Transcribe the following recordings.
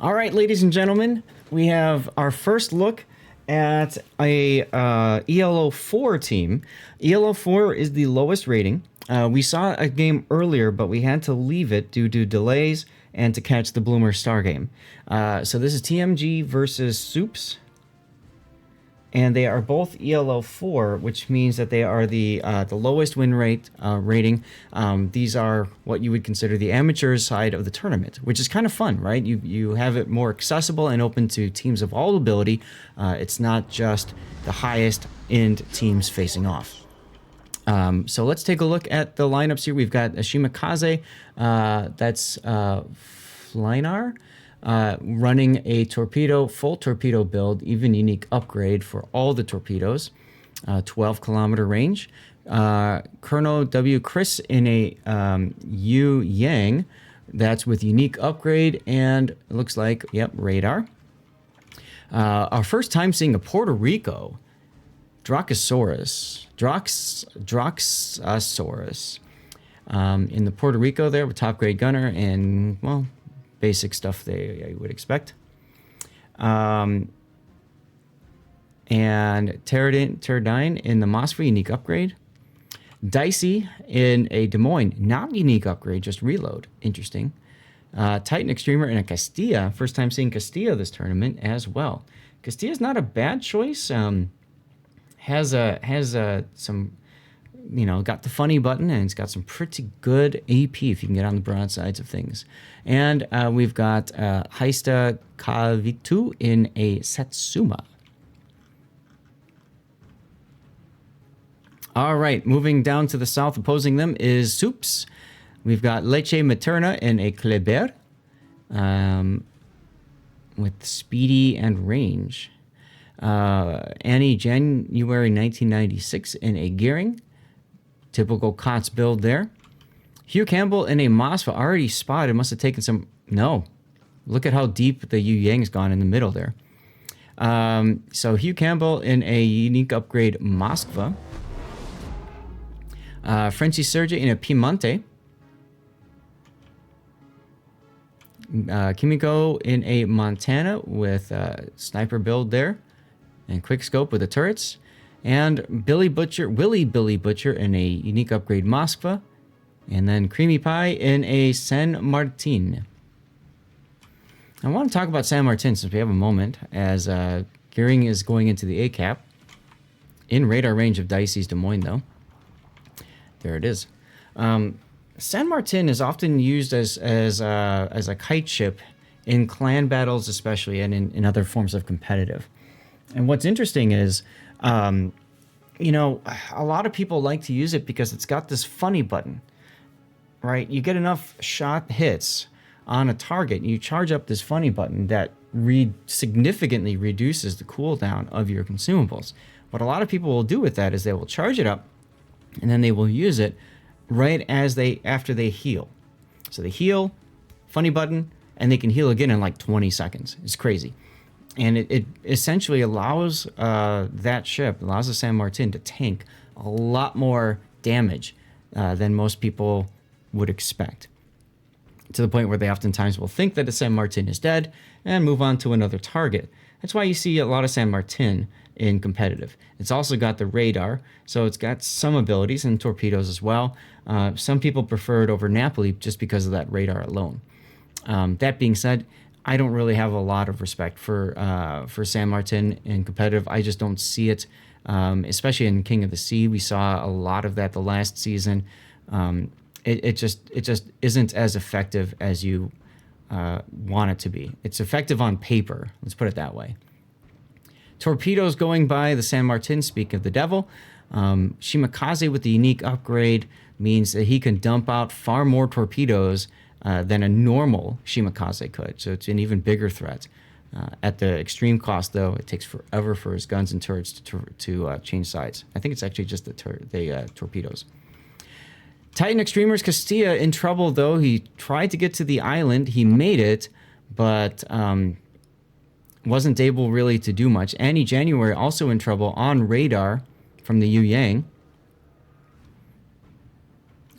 All right, ladies and gentlemen, we have our first look at a ELO4 team. ELO4 is the lowest rating. We saw a game earlier, but we had to leave it due to delays and to catch the Bloomer Star game. So this is TMG versus SUPES. And they are both ELO4, which means that they are the lowest win rate rating. These are what you would consider the amateur side of the tournament, which is kind of fun, right? You have it more accessible and open to teams of all ability. It's not just the highest end teams facing off. So let's take a look at the lineups here. We've got a Shimakaze, that's Flynar. Running a full torpedo build, even unique upgrade for all the torpedoes, 12-kilometer range. Colonel W. Chris in a Yu Yang, that's with unique upgrade, and it looks like, yep, radar. Our first time seeing a Puerto Rico Droxosaurus in the Puerto Rico there with top grade gunner and, well, basic stuff they would expect. And Pterodine in the Mosfet unique upgrade. Dicey in a Des Moines, not unique upgrade, just reload. Interesting. Titan Extremer in a Castilla. First time seeing Castilla this tournament as well. Castilla's not a bad choice. Has some, got the funny button, and it's got some pretty good AP if you can get on the broadsides of things. And we've got Heista Kavitu in a Satsuma. All right, moving down to the south, opposing them is SUPES. We've got Leche Materna in a Kleber with speedy and range. Annie January 1996 in a Gearing. Typical COTS build there. Hugh Campbell in a Mosfet already spotted. Must have taken some... No. Look at how deep the Yu Yang's gone in the middle there. So Hugh Campbell in a unique upgrade Moskva. Frenzy Serge in a Piemonte. Kimiko in a Montana with sniper build there. And quick scope with the turrets. And Willie Butcher in a unique upgrade Moskva. And then Creamy Pie in a San Martin. I want to talk about San Martin since we have a moment, as Gearing is going into the ACAP. In radar range of Dicey's Des Moines, though. There it is. San Martin is often used as a kite ship in clan battles especially, and in other forms of competitive. And what's interesting is, a lot of people like to use it because it's got this funny button, right? You get enough shot hits on a target, you charge up this funny button that significantly reduces the cooldown of your consumables. What a lot of people will do with that is they will charge it up, and then they will use it right after they heal. So they heal, funny button, and they can heal again in like 20 seconds. It's crazy. And it essentially allows allows the San Martin to tank a lot more damage than most people would expect. To the point where they oftentimes will think that the San Martin is dead and move on to another target. That's why you see a lot of San Martin in competitive. It's also got the radar, so it's got some abilities and torpedoes as well. Some people prefer it over Napoli just because of that radar alone. That being said, I don't really have a lot of respect for San Martin in competitive. I just don't see it, especially in King of the Sea. We saw a lot of that the last season. It just isn't as effective as you want it to be. It's effective on paper. Let's put it that way. Torpedoes going by the San Martin, speak of the devil. Shimakaze with the unique upgrade means that he can dump out far more torpedoes than a normal Shimakaze could. So it's an even bigger threat. At the extreme cost, though, it takes forever for his guns and turrets to change sides. I think it's actually just the torpedoes. Titan Extremers Castilla in trouble, though. He tried to get to the island. He made it, but wasn't able really to do much. Annie January also in trouble on radar from the Yu Yang.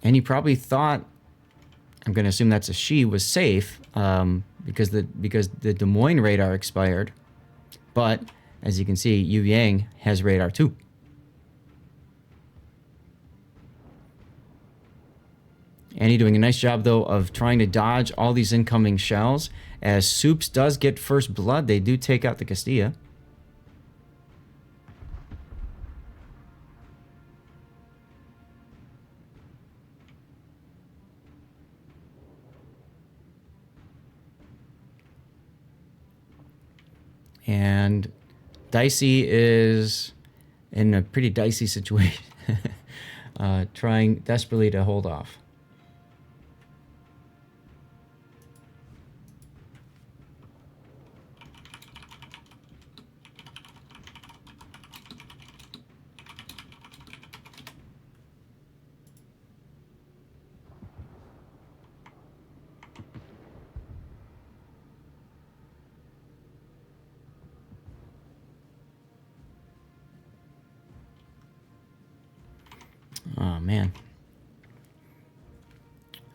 And he probably thought, I'm going to assume that's a she, was safe, because the Des Moines radar expired. But as you can see, Yu Yang has radar too. Annie doing a nice job, though, of trying to dodge all these incoming shells. As SUPES does get first blood, they do take out the Castilla. And Dicey is in a pretty dicey situation, trying desperately to hold off. Oh, man.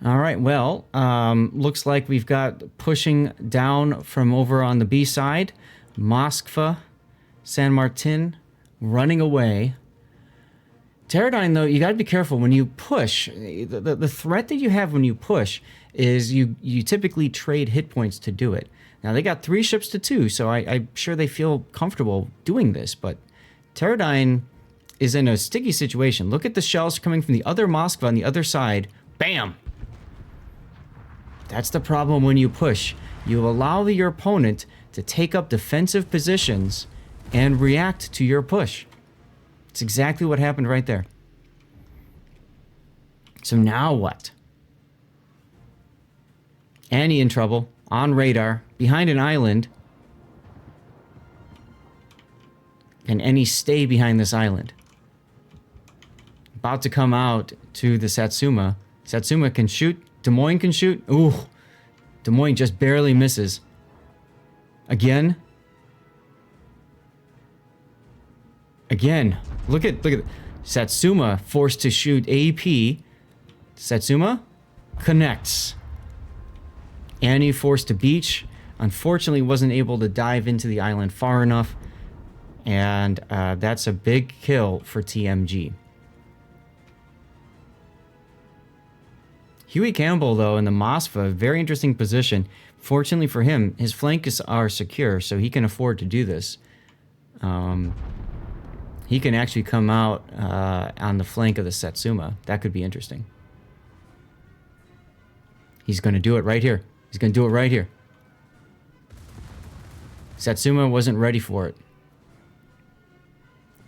All right, well, looks like we've got pushing down from over on the B side. Moskva, San Martin, running away. Pterodyne, though, you got to be careful when you push. The threat that you have when you push is you typically trade hit points to do it. Now, they got 3 ships to 2, so I'm sure they feel comfortable doing this, but Pterodyne is in a sticky situation. Look at the shells coming from the other Moskva on the other side. Bam! That's the problem when you push. You allow your opponent to take up defensive positions and react to your push. It's exactly what happened right there. So now what? Annie in trouble, on radar, behind an island. Can Annie stay behind this island? About to come out to the Satsuma. Satsuma can shoot. Des Moines can shoot. Ooh. Des Moines just barely misses. Again. Again. Look at Satsuma forced to shoot AP. Satsuma connects. Annie forced to beach. Unfortunately wasn't able to dive into the island far enough. And that's a big kill for TMG. Huey Campbell, though, in the Moskva, very interesting position. Fortunately for him, his flanks are secure, so he can afford to do this. He can actually come out on the flank of the Satsuma. That could be interesting. He's going to do it right here. He's going to do it right here. Satsuma wasn't ready for it.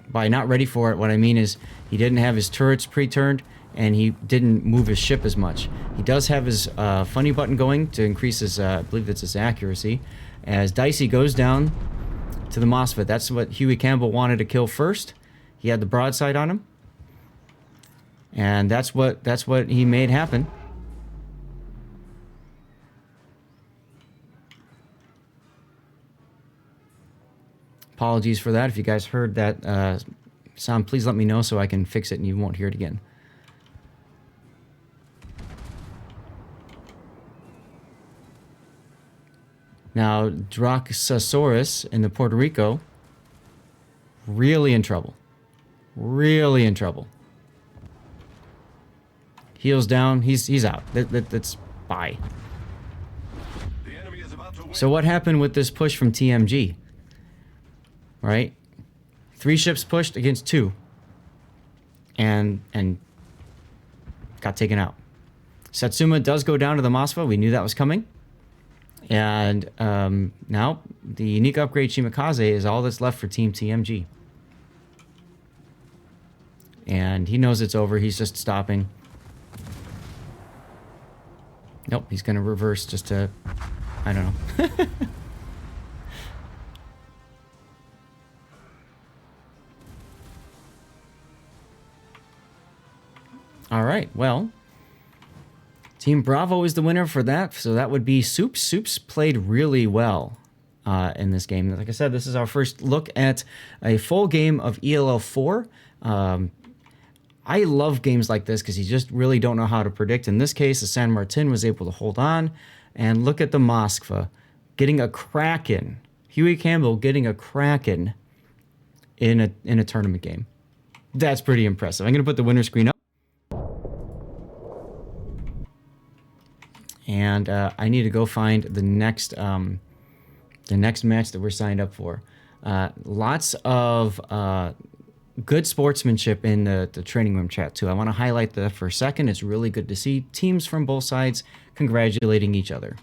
By not ready for it, what I mean is he didn't have his turrets pre-turned, and he didn't move his ship as much. He does have his funny button going to increase his, I believe that's his accuracy. As Dicey goes down to the Moskva, that's what Huey Campbell wanted to kill first. He had the broadside on him. And that's what he made happen. Apologies for that. If you guys heard that sound, please let me know so I can fix it and you won't hear it again. Now, Droxosaurus in the Puerto Rico, really in trouble. Really in trouble. Heels down. He's out. That's bye. So what happened with this push from TMG? Right? 3 ships pushed against 2. And got taken out. Satsuma does go down to the Moskva. We knew that was coming. And now the unique upgrade Shimakaze is all that's left for Team TMG. And he knows it's over. He's just stopping. Nope, he's going to reverse just to... I don't know. All right, well... Team Bravo is the winner for that, so that would be SUPES. SUPES played really well in this game. Like I said, this is our first look at a full game of ELO 4. I love games like this because you just really don't know how to predict. In this case, the San Martin was able to hold on, And look at the Moskva getting a Kraken. Huey Campbell getting a Kraken in a tournament game. That's pretty impressive. I'm going to put the winner screen up. And I need to go find the next match that we're signed up for. Lots of good sportsmanship in the training room chat too. I want to highlight that for a second. It's really good to see teams from both sides congratulating each other.